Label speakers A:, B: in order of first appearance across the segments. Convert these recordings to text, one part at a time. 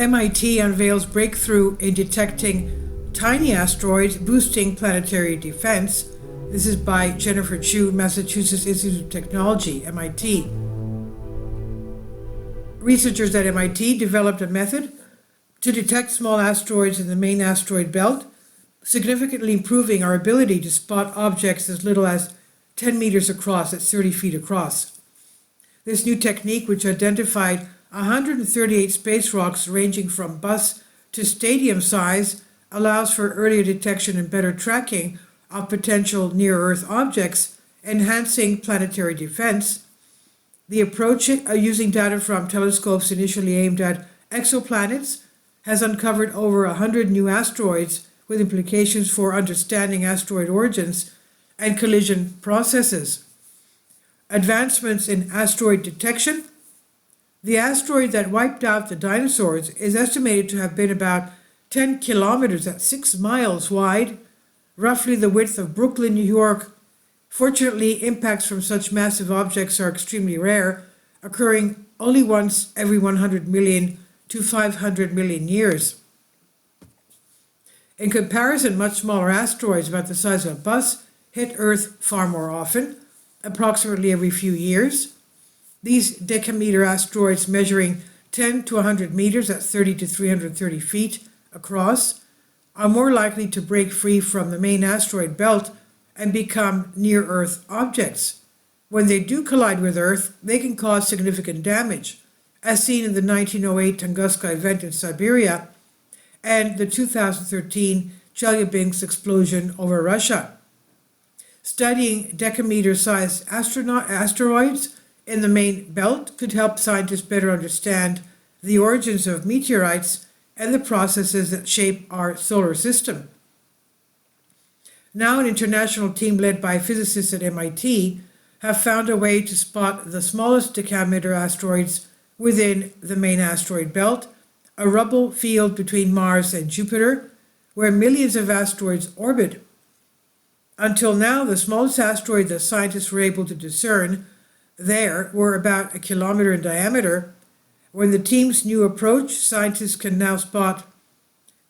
A: MIT unveils breakthrough in detecting tiny asteroids, boosting planetary defense. This is by Jennifer Chu, Massachusetts Institute of Technology, MIT. Researchers at MIT developed a method to detect small asteroids in the main asteroid belt, significantly improving our ability to spot objects as little as 10 meters across, that's 30 feet across. This new technique, which identified 138 space rocks ranging from bus to stadium size, allows for earlier detection and better tracking of potential near-Earth objects, enhancing planetary defense. The approach, using data from telescopes initially aimed at exoplanets, has uncovered over 100 new asteroids with implications for understanding asteroid origins and collision processes. Advancements in asteroid detection. The asteroid that wiped out the dinosaurs is estimated to have been about 10 kilometers, that's 6 miles wide, roughly the width of Brooklyn, New York. Fortunately, impacts from such massive objects are extremely rare, occurring only once every 100 million to 500 million years. In comparison, much smaller asteroids, about the size of a bus, hit Earth far more often, approximately every few years. These decameter asteroids, measuring 10 to 100 meters, that's 30 to 330 feet across, are more likely to break free from the main asteroid belt and become near-Earth objects. When they do collide with Earth, they can cause significant damage, as seen in the 1908 Tunguska event in Siberia and the 2013 Chelyabinsk explosion over Russia. Studying decameter-sized asteroids in the main belt could help scientists better understand the origins of meteorites and the processes that shape our solar system. Now, an international team led by physicists at MIT have found a way to spot the smallest decameter asteroids within the main asteroid belt, a rubble field between Mars and Jupiter, where millions of asteroids orbit. Until now, the smallest asteroid that scientists were able to discern there were about 1 kilometer in diameter. When the team's new approach, scientists can now spot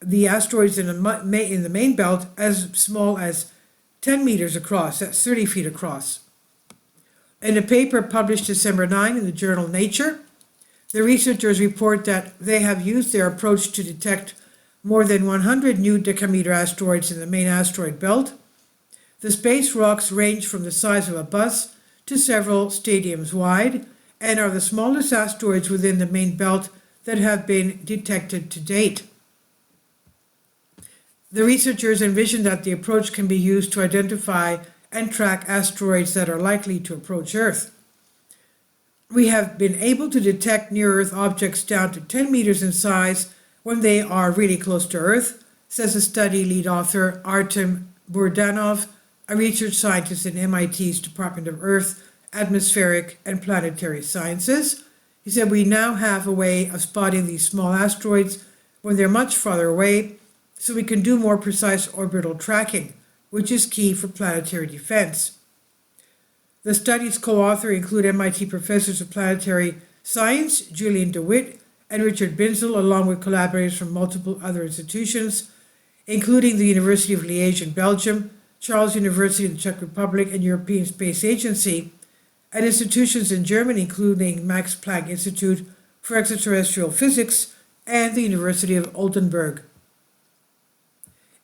A: the asteroids in the main belt as small as 10 meters across, that's 30 feet across. In a paper published December 9 in the journal Nature, the researchers report that they have used their approach to detect more than 100 new decameter asteroids in the main asteroid belt. The space rocks range from the size of a bus to several stadiums wide and are the smallest asteroids within the main belt that have been detected to date. The researchers envision that the approach can be used to identify and track asteroids that are likely to approach Earth. We have been able to detect near-Earth objects down to 10 meters in size when they are really close to Earth, says a study lead author Artem Burdanov, a research scientist in MIT's Department of Earth, Atmospheric and Planetary Sciences. He said, "We now have a way of spotting these small asteroids when they're much farther away, so we can do more precise orbital tracking, which is key for planetary defense." The study's co-author include MIT professors of planetary science, Julien and Richard Binzel, along with collaborators from multiple other institutions, including the University of Liège in Belgium, Charles University in the Czech Republic, and European Space Agency, and institutions in Germany, including Max Planck Institute for Extraterrestrial Physics and the University of Oldenburg.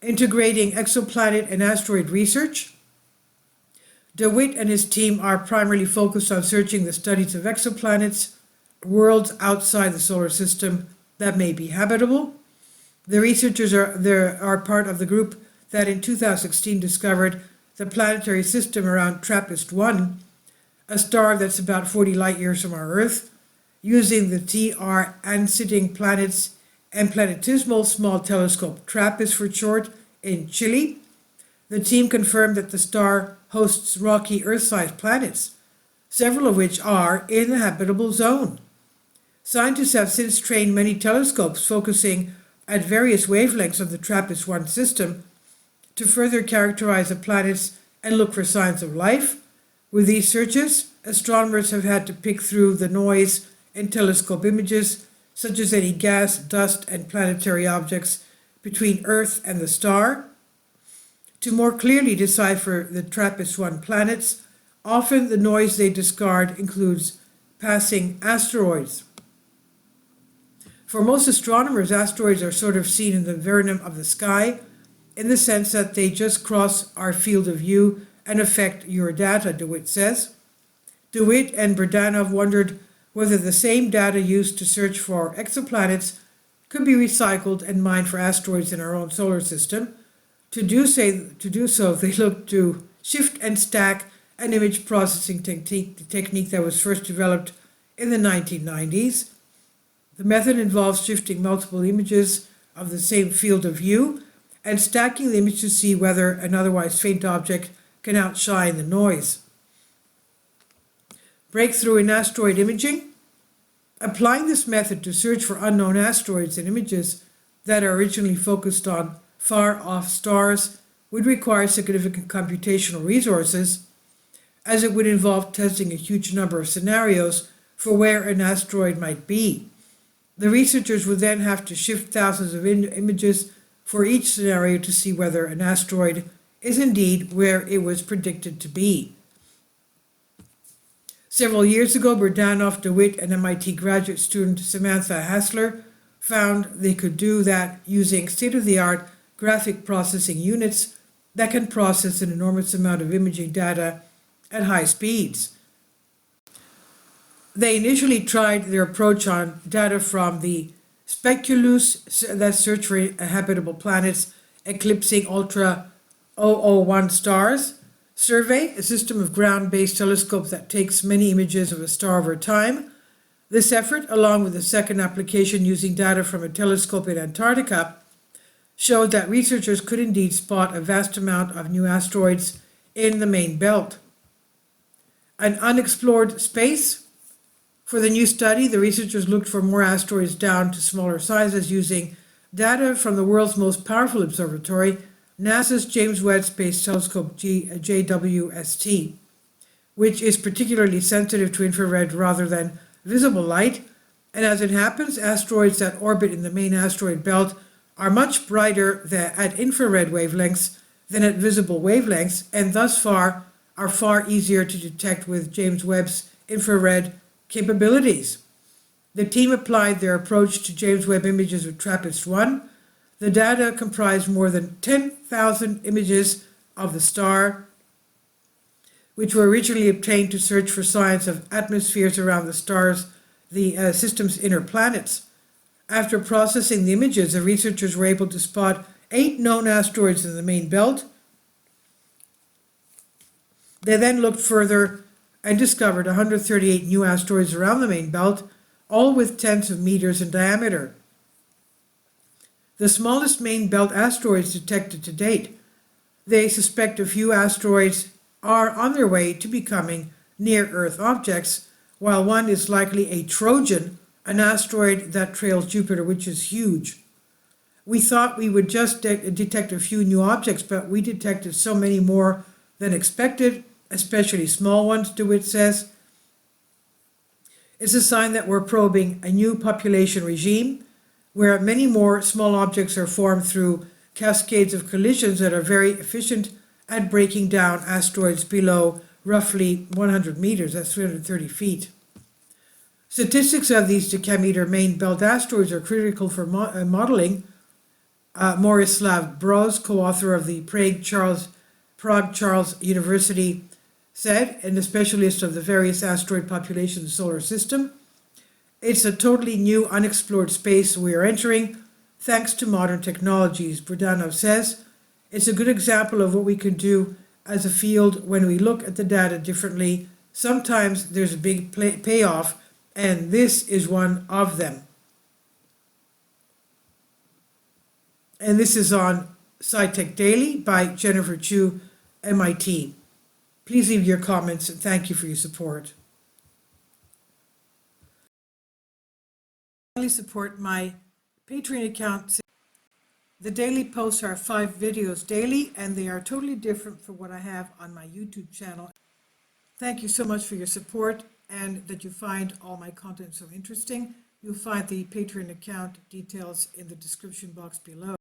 A: Integrating exoplanet and asteroid research. DeWitt and his team are primarily focused on searching the studies of exoplanets, worlds outside the solar system that may be habitable. The researchers are part of the group that in 2016 discovered the planetary system around TRAPPIST-1, a star that's about 40 light years from our Earth, using the TR Ancitting Planets and Planetesimal Small Telescope, TRAPPIST for short, in Chile. The team confirmed that the star hosts rocky Earth-sized planets, several of which are in the habitable zone. Scientists have since trained many telescopes focusing at various wavelengths of the TRAPPIST-1 system to further characterize the planets and look for signs of life. With these searches, astronomers have had to pick through the noise in telescope images such as any gas, dust, and planetary objects between Earth and the star. To more clearly decipher the TRAPPIST-1 planets, often the noise they discard includes passing asteroids. For most astronomers, asteroids are sort of seen in the veranum of the sky, in the sense that they just cross our field of view and affect your data, DeWitt says. DeWitt and Berdanov wondered whether the same data used to search for exoplanets could be recycled and mined for asteroids in our own solar system. To do so, they looked to shift and stack, an image processing technique that was first developed in the 1990s. The method involves shifting multiple images of the same field of view and stacking the image to see whether an otherwise faint object can outshine the noise. Breakthrough in asteroid imaging. Applying this method to search for unknown asteroids and images that are originally focused on far-off stars would require significant computational resources, as it would involve testing a huge number of scenarios for where an asteroid might be. The researchers would then have to shift thousands of images for each scenario to see whether an asteroid is indeed where it was predicted to be. Several years ago, Berdanov, DeWitt, and MIT graduate student Samantha Hassler found they could do that using state-of-the-art graphic processing units that can process an enormous amount of imaging data at high speeds. They initially tried their approach on data from the Speculus, that search for habitable planets eclipsing Ultra 001 stars, survey, a system of ground-based telescopes that takes many images of a star over time. This effort, along with a second application using data from a telescope in Antarctica, showed that researchers could indeed spot a vast amount of new asteroids in the main belt. An unexplored space. For the new study, the researchers looked for more asteroids down to smaller sizes using data from the world's most powerful observatory, NASA's James Webb Space Telescope JWST, which is particularly sensitive to infrared rather than visible light. And as it happens, asteroids that orbit in the main asteroid belt are much brighter at infrared wavelengths than at visible wavelengths, and thus far are far easier to detect with James Webb's infrared capabilities. The team applied their approach to James Webb images with TRAPPIST-1. The data comprised more than 10,000 images of the star, which were originally obtained to search for signs of atmospheres around the stars, the system's inner planets. After processing the images, the researchers were able to spot 8 known asteroids in the main belt. They then looked further and discovered 138 new asteroids around the main belt, all with tens of meters in diameter. The smallest main belt asteroids detected to date. They suspect a few asteroids are on their way to becoming near-Earth objects, while one is likely a Trojan, an asteroid that trails Jupiter, which is huge. We thought we would just detect a few new objects, but we detected so many more than expected, especially small ones, DeWitt says. It's a sign that we're probing a new population regime where many more small objects are formed through cascades of collisions that are very efficient at breaking down asteroids below roughly 100 meters, that's 330 feet. Statistics of these decameter main belt asteroids are critical for modeling. Morislav Broz, co-author of the Prague Charles University, said, and a specialist of the various asteroid populations in the solar system, it's a totally new, unexplored space we are entering, thanks to modern technologies. Berdanov says, it's a good example of what we can do as a field when we look at the data differently. Sometimes there's a big payoff, and this is one of them. And this is on SciTech Daily by Jennifer Chu, MIT. Please leave your comments, and thank you for your support. Please support my Patreon account. The daily posts are 5 videos daily, and they are totally different from what I have on my YouTube channel. Thank you so much for your support and that you find all my content so interesting. You'll find the Patreon account details in the description box below.